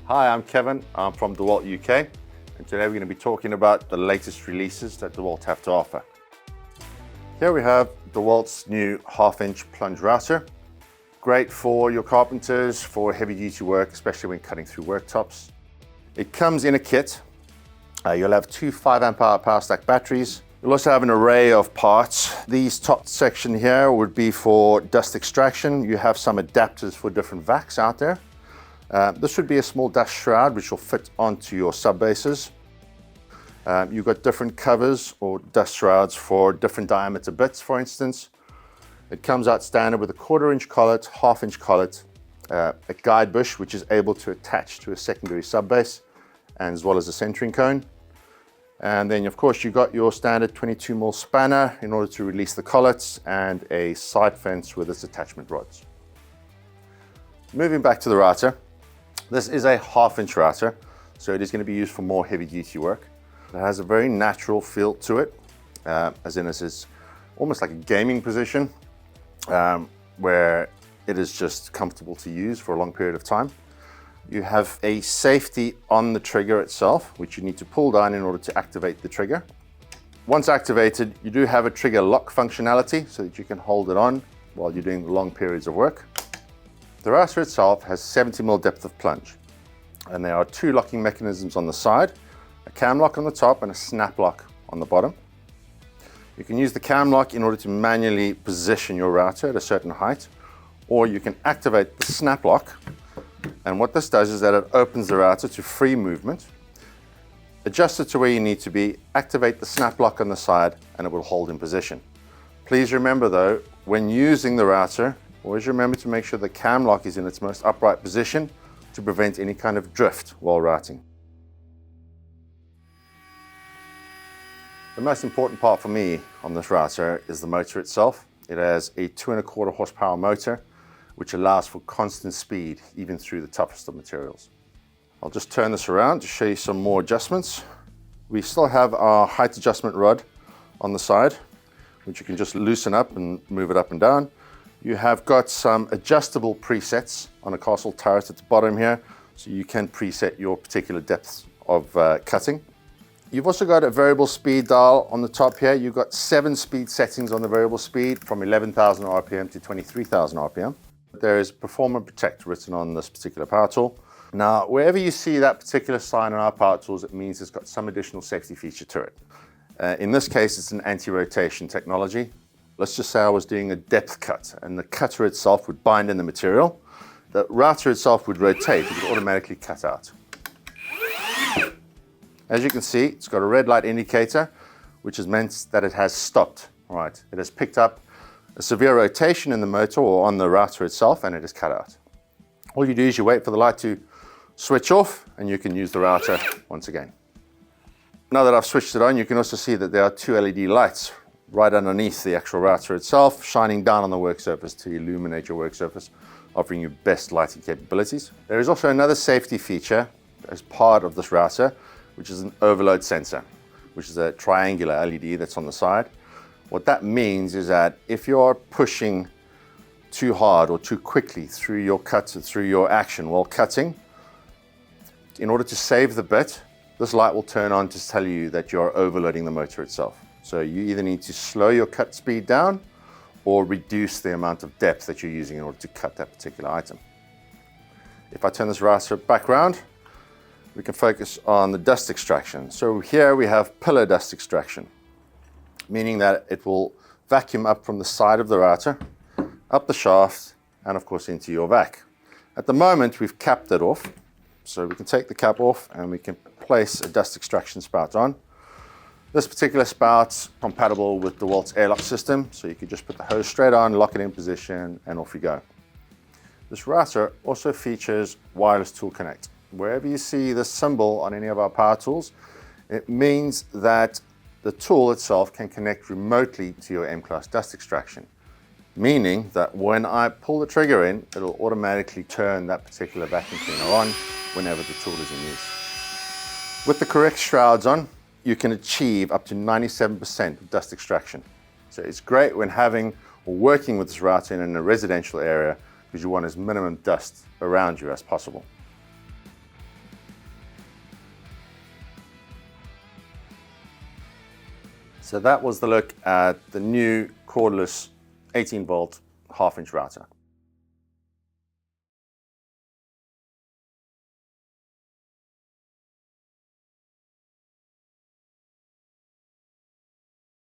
Hi, I'm Kevin. I'm from DeWalt UK, and today we're going to be talking about the latest releases that DeWalt have to offer. Here we have DeWalt's new 1/2-inch plunge router. Great for your carpenters, for heavy duty work, especially when cutting through worktops. It comes in a kit. You'll have two 5-amp-hour power stack batteries. You'll also have an array of parts. These top section here would be for dust extraction. You have some adapters for different vacs out there. This would be a small dust shroud which will fit onto your sub bases. You've got different covers or dust shrouds for different diameter bits, for instance. It comes out standard with a 1/4-inch collet, 1/2-inch collet, a guide bush which is able to attach to a secondary sub base, and as well as a centering cone. And then of course you've got your standard 22mm spanner in order to release the collets, and a side fence with its attachment rods. Moving back to the router. This is a 1/2-inch router, so it is going to be used for more heavy duty work. It has a very natural feel to it, as in this is almost like a gaming position, where it is just comfortable to use for a long period of time. You have a safety on the trigger itself, which you need to pull down in order to activate the trigger. Once activated, you do have a trigger lock functionality so that you can hold it on while you're doing long periods of work. The router itself has 70mm depth of plunge, and there are two locking mechanisms on the side, a cam lock on the top and a snap lock on the bottom. You can use the cam lock in order to manually position your router at a certain height, or you can activate the snap lock, and what this does is that it opens the router to free movement. Adjust it to where you need to be, activate the snap lock on the side, and it will hold in position. Please remember though, when using the router, always remember to make sure the cam lock is in its most upright position to prevent any kind of drift while routing. The most important part for me on this router is the motor itself. It has a 2¼ horsepower motor, which allows for constant speed even through the toughest of materials. I'll just turn this around to show you some more adjustments. We still have our height adjustment rod on the side, which you can just loosen up and move it up and down. You have got some adjustable presets on a castle turret at the bottom here, so you can preset your particular depths of cutting. You've also got a variable speed dial on the top here. You've got 7 speed settings on the variable speed, from 11,000 RPM to 23,000 RPM. There is Perform and Protect written on this particular power tool. Now, wherever you see that particular sign on our power tools, it means it's got some additional safety feature to it. In this case, it's an anti-rotation technology. Let's just say I was doing a depth cut and the cutter itself would bind in the material. The router itself would rotate, it would automatically cut out. As you can see, it's got a red light indicator, which has meant that it has stopped. All right, it has picked up a severe rotation in the motor or on the router itself, and it is cut out. All you do is you wait for the light to switch off, and you can use the router once again. Now that I've switched it on, you can also see that there are 2 LED lights right underneath the actual router itself, shining down on the work surface to illuminate your work surface, offering you best lighting capabilities. There is also another safety feature as part of this router, which is an overload sensor, which is a triangular LED that's on the side. What that means is that if you're pushing too hard or too quickly through your cut, through your action while cutting, in order to save the bit, this light will turn on to tell you that you're overloading the motor itself. So you either need to slow your cut speed down or reduce the amount of depth that you're using in order to cut that particular item. If I turn this router back around, we can focus on the dust extraction. So here we have pillar dust extraction, meaning that it will vacuum up from the side of the router, up the shaft, and of course into your vac. At the moment, we've capped it off, so we can take the cap off and we can place a dust extraction spout on. This particular spout's compatible with DeWalt's airlock system, so you can just put the hose straight on, lock it in position, and off you go. This router also features wireless tool connect. Wherever you see this symbol on any of our power tools, it means that the tool itself can connect remotely to your M-class dust extraction, meaning that when I pull the trigger in, it'll automatically turn that particular vacuum cleaner on whenever the tool is in use. With the correct shrouds on, you can achieve up to 97% dust extraction. So it's great when having or working with this router in a residential area, because you want as minimum dust around you as possible. So that was the look at the new cordless 18 volt half-inch router.